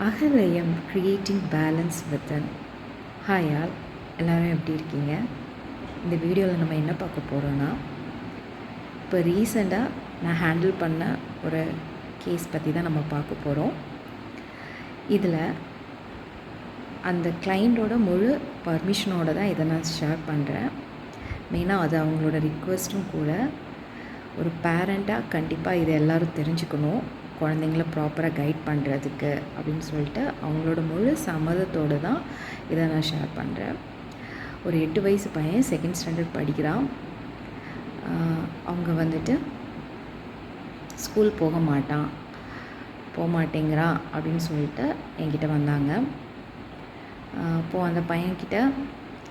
அகலயம் creating balance வித்தன். Hi all, எல்லோரும் எப்படி இருக்கீங்க? இந்த வீடியோவில் நம்ம என்ன பார்க்க போகிறோன்னா, இப்போ ரீசெண்டாக நான் ஹேண்டில் பண்ண ஒரு கேஸ் பற்றி தான் நம்ம பார்க்க போகிறோம். இதில் அந்த கிளைண்ட்டோட முழு பர்மிஷனோடு தான் இதை நான் ஷேர் பண்ணுறேன். மெயினாக அது அவங்களோட ரிக்வெஸ்ட்டும் கூட. ஒரு பேரண்ட்டாக கண்டிப்பாக இதை எல்லோரும் தெரிஞ்சுக்கணும், குழந்தைங்கள ப்ராப்பராக கைட் பண்ணுறதுக்கு அப்படின்னு சொல்லிட்டு அவங்களோட முழு சம்மதத்தோடு தான் இதை நான் ஷேர் பண்ணுறேன். ஒரு 8 வயசு பையன் 2nd ஸ்டாண்டர்ட் படிக்கிறான். அவங்க வந்துட்டு ஸ்கூல் போக மாட்டேங்கிறான் அப்படின்னு சொல்லிட்டு என்கிட்ட வந்தாங்க. அப்போது அந்த பையன்கிட்ட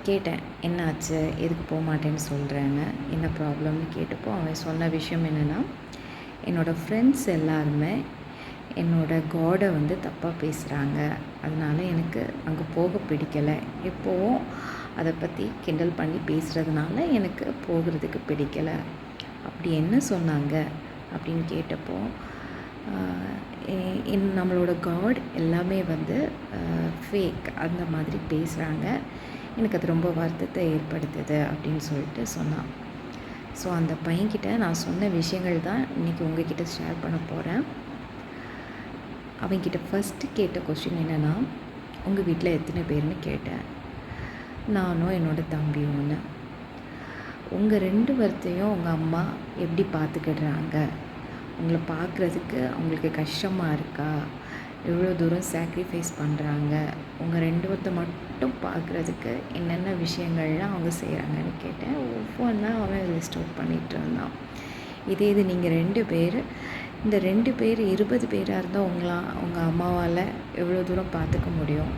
கேட்டேன், என்ன ஆச்சு, எதுக்கு போக மாட்டேன்னு சொல்கிறேன்னு, என்ன ப்ராப்ளம்னு கேட்டப்போ அவன் சொன்ன விஷயம் என்னென்னா, என்னோடய ஃப்ரெண்ட்ஸ் எல்லாருமே என்னோடய காடை வந்து தப்பாக பேசுகிறாங்க, அதனால் எனக்கு அங்கே போக பிடிக்கலை. எப்போவும் அதை பற்றி கிண்டல் பண்ணி பேசுகிறதுனால எனக்கு போகிறதுக்கு பிடிக்கலை. அப்படி என்ன சொன்னாங்க அப்படின்னு கேட்டப்போ, நம்மளோட காட் எல்லாமே வந்து ஃபேக், அந்த மாதிரி பேசுகிறாங்க, எனக்கு அது ரொம்ப வருத்தத்தை ஏற்படுத்துது அப்படின்னு சொல்லிட்டு சொன்னான். ஸோ அந்த பையன்கிட்ட நான் சொன்ன விஷயங்கள் தான் இன்றைக்கி உங்ககிட்ட ஷேர் பண்ண போகிறேன். அவன்கிட்ட ஃபஸ்ட்டு கேட்ட கொஸ்டின் என்னென்னா, உங்கள் வீட்டில் எத்தனை பேர்னு கேட்டேன். நானும் என்னோடய தம்பியும்னு. உங்கள் 2 பேர்த்தையும் உங்கள் அம்மா எப்படி பார்த்துக்கிடுறாங்க? உங்களை பார்க்குறதுக்கு அவங்களுக்கு கஷ்டமாக இருக்கா? எவ்வளோ தூரம் சாக்ரிஃபைஸ் பண்ணுறாங்க? உங்கள் 2 பேர்த்த மட்டும் பார்க்குறதுக்கு என்னென்ன விஷயங்கள்லாம் அவங்க செய்கிறாங்கன்னு கேட்டேன். ஒவ்வொன்றா அவன் லிஸ்ட் அவுட் பண்ணிகிட்டு இருந்தான். இது நீங்கள் 2 பேர், இந்த 2 பேர் 20 பேராக இருந்தால் உங்கள் அம்மாவால் எவ்வளோ தூரம் பார்த்துக்க முடியும்?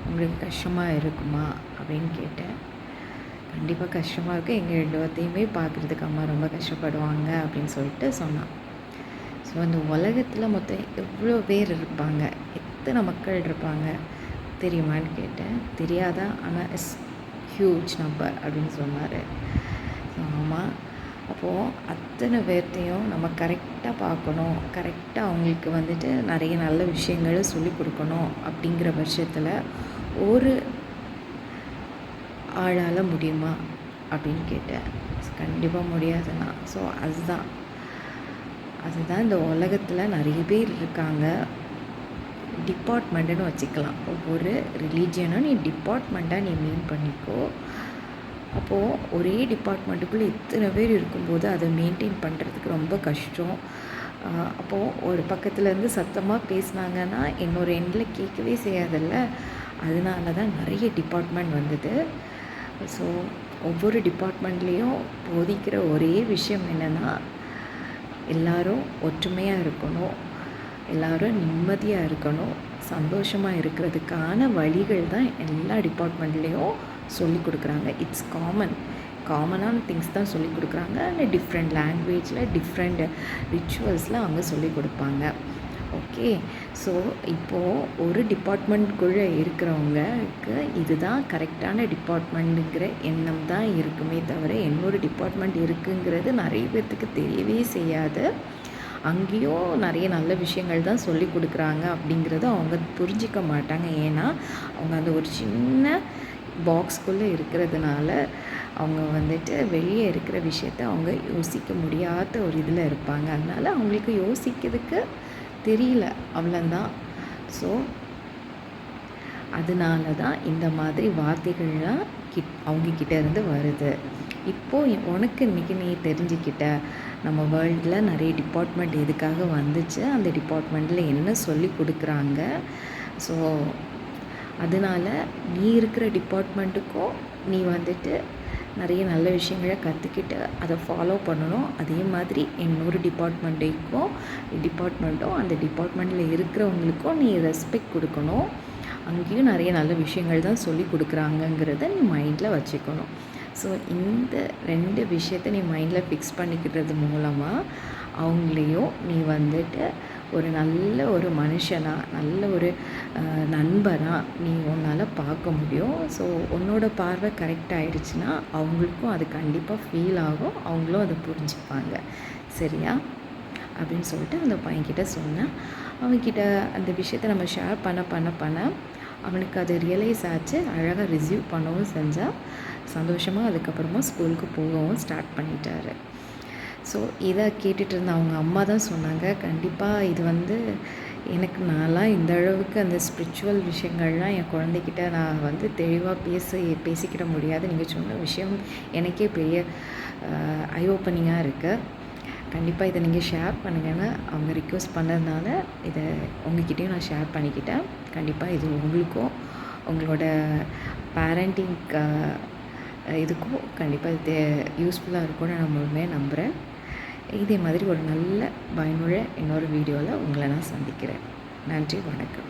உங்களுக்கு கஷ்டமாக இருக்குமா அப்படின்னு கேட்டேன். கண்டிப்பாக கஷ்டமாக இருக்குது, எங்கள் 2 பேர்த்தையுமே பார்க்குறதுக்கு அம்மா ரொம்ப கஷ்டப்படுவாங்க அப்படின்னு சொல்லிட்டு சொன்னான். ஸோ அந்த உலகத்தில் மொத்தம் எவ்வளோ பேர் இருப்பாங்க, எத்தனை மக்கள் இருப்பாங்க தெரியுமான்னு கேட்டேன். தெரியாதா, ஆனால் இட்ஸ் ஹியூஜ் நம்பர் அப்படின்னு சொன்னார். ஆமாம், அப்போது அத்தனை பேர்த்தையும் நம்ம கரெக்டாக பார்க்கணும், கரெக்டாக அவங்களுக்கு வந்துட்டு நிறைய நல்ல விஷயங்களை சொல்லிக் கொடுக்கணும். அப்படிங்கிற பட்சத்தில் ஒரு ஆளால் முடியுமா அப்படின்னு கேட்டேன். கண்டிப்பாக முடியாதுண்ணா. ஸோ அதுதான் இந்த உலகத்தில் நிறைய பேர் இருக்காங்க. டிபார்ட்மெண்ட்டுன்னு வச்சுக்கலாம். ஒவ்வொரு ரிலீஜியனும் நீ டிபார்ட்மெண்ட்டாக நீ மீன் பண்ணிக்கோ. அப்போது ஒரே டிபார்ட்மெண்ட்டுக்குள்ளே இத்தனை பேர் இருக்கும்போது அதை மெயின்டைன் பண்ணுறதுக்கு ரொம்ப கஷ்டம். அப்போது ஒரு பக்கத்துலேருந்து சத்தமாக பேசுனாங்கன்னா இன்னொரு எண்டில் கேட்கவே செய்யாதில்ல. அதனால தான் நிறைய டிபார்ட்மெண்ட் வந்தது. ஸோ ஒவ்வொரு டிபார்ட்மெண்ட்லேயும் போதிக்கிற ஒரே விஷயம் என்னென்னா, எல்லோரும் ஒற்றுமையாக இருக்கணும், எல்லோரும் நிம்மதியாக இருக்கணும், சந்தோஷமாக இருக்கிறதுக்கான வழிகள் தான் எல்லா டிபார்ட்மெண்ட்லேயும் சொல்லிக் கொடுக்குறாங்க. இட்ஸ் காமனான திங்ஸ் தான் சொல்லிக் கொடுக்குறாங்க. அண்ட் டிஃப்ரெண்ட் லாங்குவேஜில் டிஃப்ரெண்ட் ரிச்சுவல்ஸில் அவங்க சொல்லிக் கொடுப்பாங்க. ஓகே, ஸோ இப்போது ஒரு டிபார்ட்மெண்ட்குள்ளே இருக்கிறவங்களுக்கு இதுதான் கரெக்டான டிபார்ட்மெண்ட்டுங்கிற எண்ணம் தான் இருக்குமே தவிர, இன்னொரு டிபார்ட்மெண்ட் இருக்குங்கிறது நிறைய பேர்த்துக்கு தெரியவே செய்யாது. அங்கேயும் நிறைய நல்ல விஷயங்கள் தான் சொல்லி கொடுக்குறாங்க அப்படிங்கிறத அவங்க புரிஞ்சிக்க மாட்டாங்க. ஏன்னா அவங்க அந்த ஒரு சின்ன பாக்ஸ்குள்ளே இருக்கிறதுனால அவங்க வந்துட்டு வெளியே இருக்கிற விஷயத்த அவங்க யோசிக்க முடியாத ஒரு இதில் இருப்பாங்க. அதனால் அவங்களுக்கு யோசிக்கிறதுக்கு தெரியல, அவ்வளோதான். ஸோ அதனால தான் இந்த மாதிரி வார்த்தைகள்லாம் அவங்கக்கிட்ட இருந்து வருது. இப்போது உனக்கு இன்றைக்கி நீ தெரிஞ்சுக்கிட்ட, நம்ம வேர்ல்டில் நிறைய டிபார்ட்மெண்ட் எதுக்காக வந்துச்சு, அந்த டிபார்ட்மெண்ட்டில் என்ன சொல்லி கொடுக்குறாங்க. ஸோ அதனால் நீ இருக்கிற டிபார்ட்மெண்ட்டுக்கும் நீ வந்துட்டு நிறைய நல்ல விஷயங்களை கற்றுக்கிட்டு அதை ஃபாலோ பண்ணணும். அதே மாதிரி இன்னொரு டிபார்ட்மெண்ட்டும் அந்த டிபார்ட்மெண்ட்டில் இருக்கிறவங்களுக்கும் நீ ரெஸ்பெக்ட் கொடுக்கணும். அங்கேயும் நிறைய நல்ல விஷயங்கள் தான் சொல்லி கொடுக்குறாங்கங்கிறத நீ மைண்டில் வச்சுக்கணும். ஸோ இந்த 2 விஷயத்தை நீ மைண்டில் ஃபிக்ஸ் பண்ணிக்கிறது மூலமாக அவங்களையும் நீ வந்துட்டு ஒரு நல்ல ஒரு மனுஷனாக, நல்ல ஒரு நண்பனாக நீ உன்னால் பார்க்க முடியும். ஸோ உன்னோட பார்வை கரெக்ட் ஆகிடுச்சுன்னா அவங்களுக்கும் அது கண்டிப்பாக ஃபீல் ஆகும், அவங்களும் அதை புரிஞ்சுப்பாங்க. சரியா அப்படின்னு சொல்லிட்டு அந்த பையன்கிட்ட சொன்னேன். அவன்கிட்ட அந்த விஷயத்த நம்ம ஷேர் பண்ண அவனுக்கு அது ரியலைஸ் ஆச்சு. அழகாக ரிசீவ் பண்ணவும் செஞ்சான். சந்தோஷமாக அதுக்கப்புறமா ஸ்கூலுக்கு போகவும் ஸ்டார்ட் பண்ணிட்டாரு. ஸோ இதை கேட்டுட்டு இருந்த அவங்க அம்மா தான் சொன்னாங்க, கண்டிப்பாக இது எனக்கு நான்லாம் இந்த அளவுக்கு அந்த ஸ்பிரிச்சுவல் விஷயங்கள்லாம் என் குழந்தைகிட்ட நான் தெளிவாக பேசிக்கிட முடியாது. நீங்கள் சொன்ன விஷயம் எனக்கே பெரிய ஐ ஓப்பனிங்காக இருக்குது. கண்டிப்பாக இதை நீங்கள் ஷேர் பண்ணுங்கன்னு அவங்க ரிக்வெஸ்ட் பண்ணதுனால இதை உங்ககிட்டயும் நான் ஷேர் பண்ணிக்கிட்டேன். கண்டிப்பாக இது உங்களுக்கும் உங்களோட பேரண்டிங் இதுக்கும் கண்டிப்பாக இது யூஸ்ஃபுல்லாக இருக்கும்னு நான் முழுமையாக நம்புகிறேன். இதே மாதிரி ஒரு நல்ல பயனுள்ள இன்னொரு வீடியோவில் உங்களை நான் சந்திக்கிறேன். நன்றி, வணக்கம்.